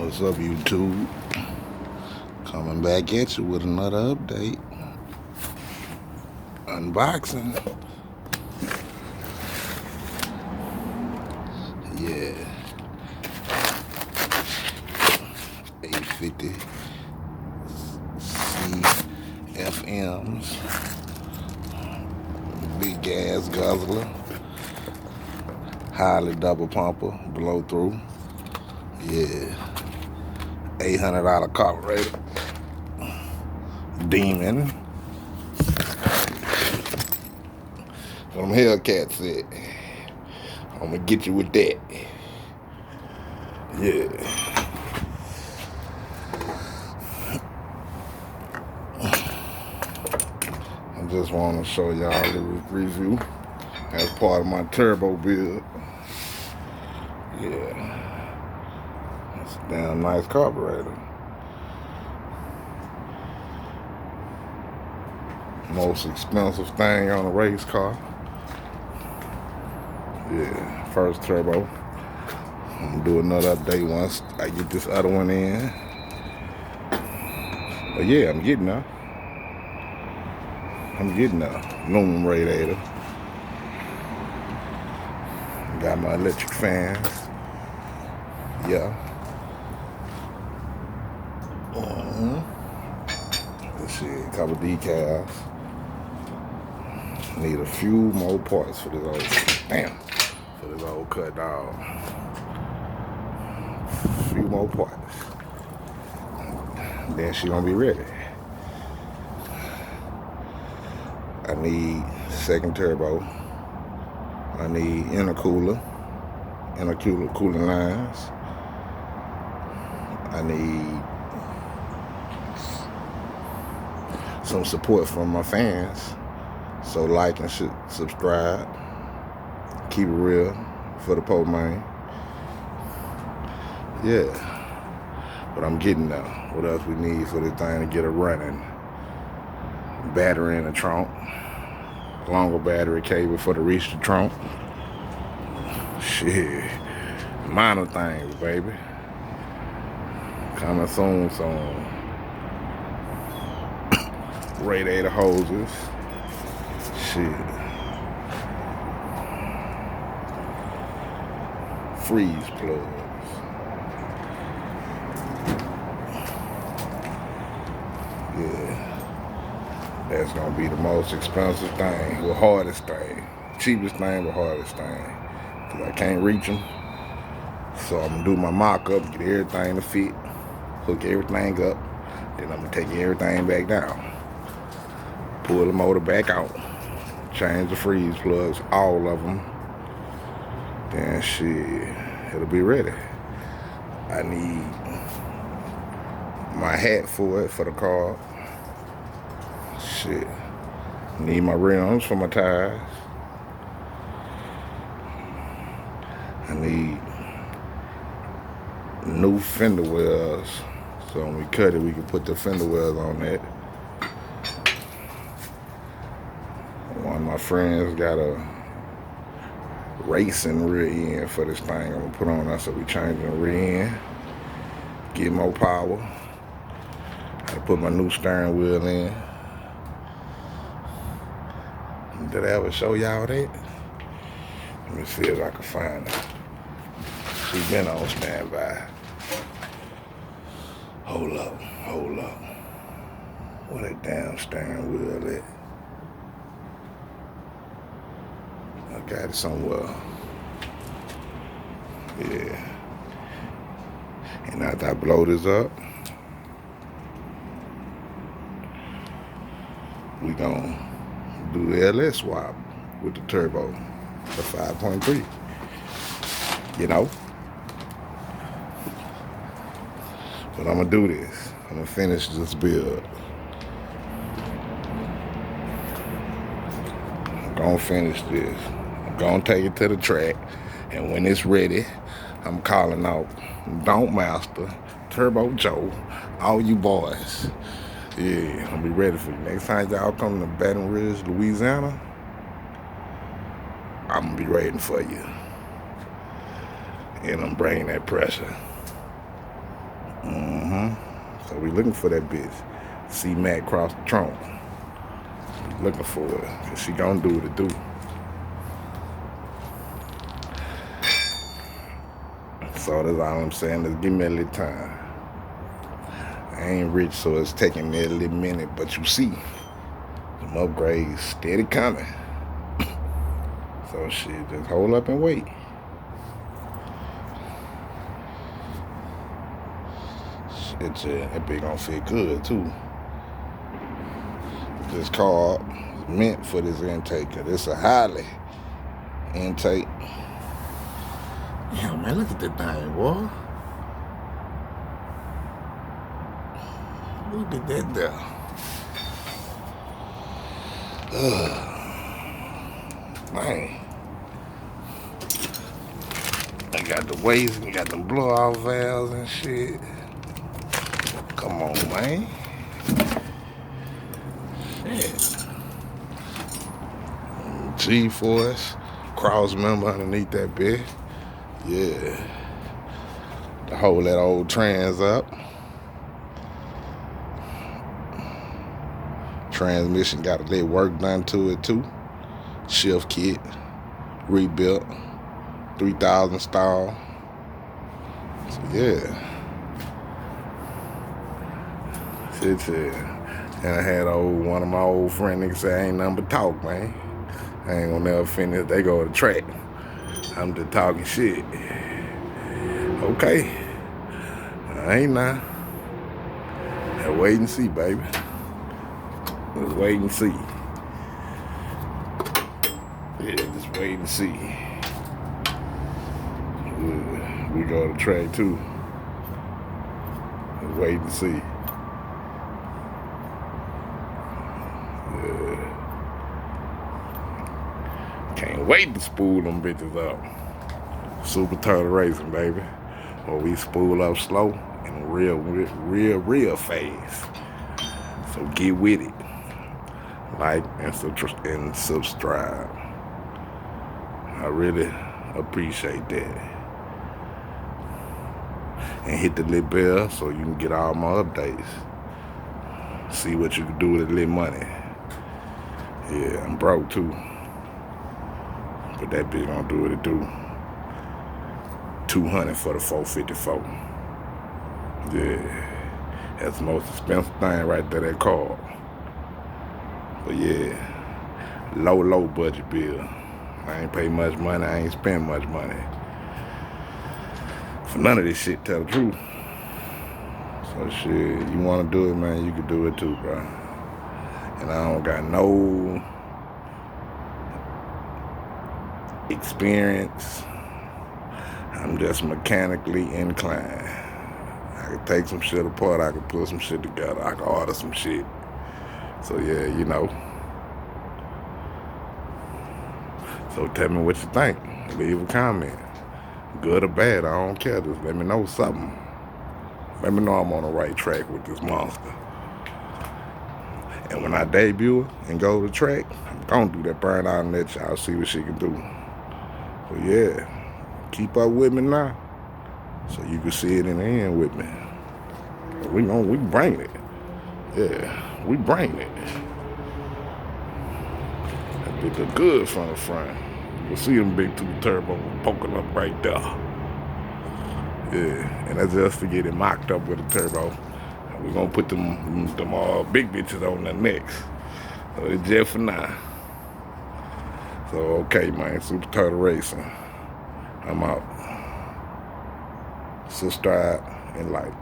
What's up, YouTube? Coming back at you with another update. Unboxing. Yeah. 850 CFMs. Big gas guzzler. Holley double pumper. Blow through. Yeah. $800 carburetor. Demon. Them Hellcats said, I'm gonna get you with that. Yeah. I just want to show y'all a little review as part of my turbo build. Yeah. It's a damn nice carburetor. Most expensive thing on a race car. Yeah, first turbo. I'm gonna do another update once I get this other one in. But yeah, I'm getting there. Aluminum radiator. Got my electric fans. Yeah. Let's see, a couple decals. Need a few more parts for this old cut dog. Few more parts. Then she gonna be ready. I need second turbo. I need intercooler cooling lines. I need some support from my fans. So like and subscribe. Keep it real for the pole man. Yeah. But I'm getting there. What else we need for this thing to get it running? Battery in the trunk. Longer battery cable for to reach the trunk. Shit. Minor things, baby. Coming soon. Radiator hoses. Shit. Freeze plugs. Yeah. That's gonna be the most expensive thing, the hardest thing. Cheapest thing, but hardest thing. Cause I can't reach them. So I'm gonna do my mock-up, get everything to fit, hook everything up, then I'm gonna take everything back down. Pull the motor back out, change the freeze plugs, all of them. Then shit, it'll be ready. I need my hat for it, for the car. Shit. Need my rims for my tires. I need new fender wells. So when we cut it, we can put the fender wells on that. One of my friends got a racing rear end for this thing. I'm gonna put on that, so we changing the rear end. Get more power. I put my new steering wheel in. Did I ever show y'all that? Let me see if I can find it. She's been on standby. Hold up. Where that damn steering wheel at? I got it somewhere. Yeah. And after I blow this up, we gonna do the LS swap with the turbo, the 5.3. You know? But I'm gonna do this. I'm gonna finish this build. I'm gonna finish this. I'm gonna take it to the track. And when it's ready, I'm calling out Don't Master, Turbo Joe, all you boys. Yeah, I'll be ready for you. Next time y'all come to Baton Rouge, Louisiana, I'm gonna be waiting for you. And I'm bringing that pressure. So we looking for that bitch. See Matt cross the trunk. Looking for her, cause she gonna do what it do. So that's all I'm saying. Is give me a little time. I ain't rich, so it's taking me a little minute, but you see, them upgrades steady coming. So shit, just hold up and wait. Shit, that bitch gonna fit good too. This car is meant for this intake. It's a Holley intake. Yeah, man, look at that thing, boy. Look at that there. Man. I got the waist, and got them blow-off valves and shit. Come on, man. Shit. G-force, cross member underneath that bitch. Yeah. To hold that old trans up. Transmission got a little work done to it too. Shift kit, rebuilt, 3,000 stall. So yeah. Shit. And I had one of my old friends niggas say, ain't nothing but talk, man. I ain't gonna never finish. They go to the track. I'm just talking shit. Okay. I ain't now. Wait and see, baby. Just wait and see. Yeah, just wait and see. We go to the track too. Just wait and see. Yeah. Can't wait to spool them bitches up. Super Turtle Racing, baby. Or we spool up slow and real fast. So get with it. Like and subscribe. I really appreciate that. And hit the little bell so you can get all my updates. See what you can do with the little money. Yeah, I'm broke too. But that bitch gonna do what it do. 200 for the 454. Yeah. That's the most expensive thing right there, that car. But yeah, low budget bill. I ain't pay much money, I ain't spend much money. For none of this shit, tell the truth. So shit, you wanna do it, man, you can do it too, bro. And I don't got no experience. I'm just mechanically inclined. I can take some shit apart, I can put some shit together, I can order some shit. So yeah, you know. So tell me what you think. Leave a comment. Good or bad, I don't care. Just let me know something. Let me know I'm on the right track with this monster. And when I debut and go to the track, I'm gonna do that burn out and let y'all see what she can do. So yeah, keep up with me now, so you can see it in the end with me. We bring it. Yeah, we bring it. That bitch look good from the front. You'll see them big 2 turbo poking up right there. Yeah, and that's just to get it mocked up with a turbo. We're gonna put them big bitches on the next. So it's just for now. So okay, man, Super Turtle Racing. I'm out. Subscribe and like.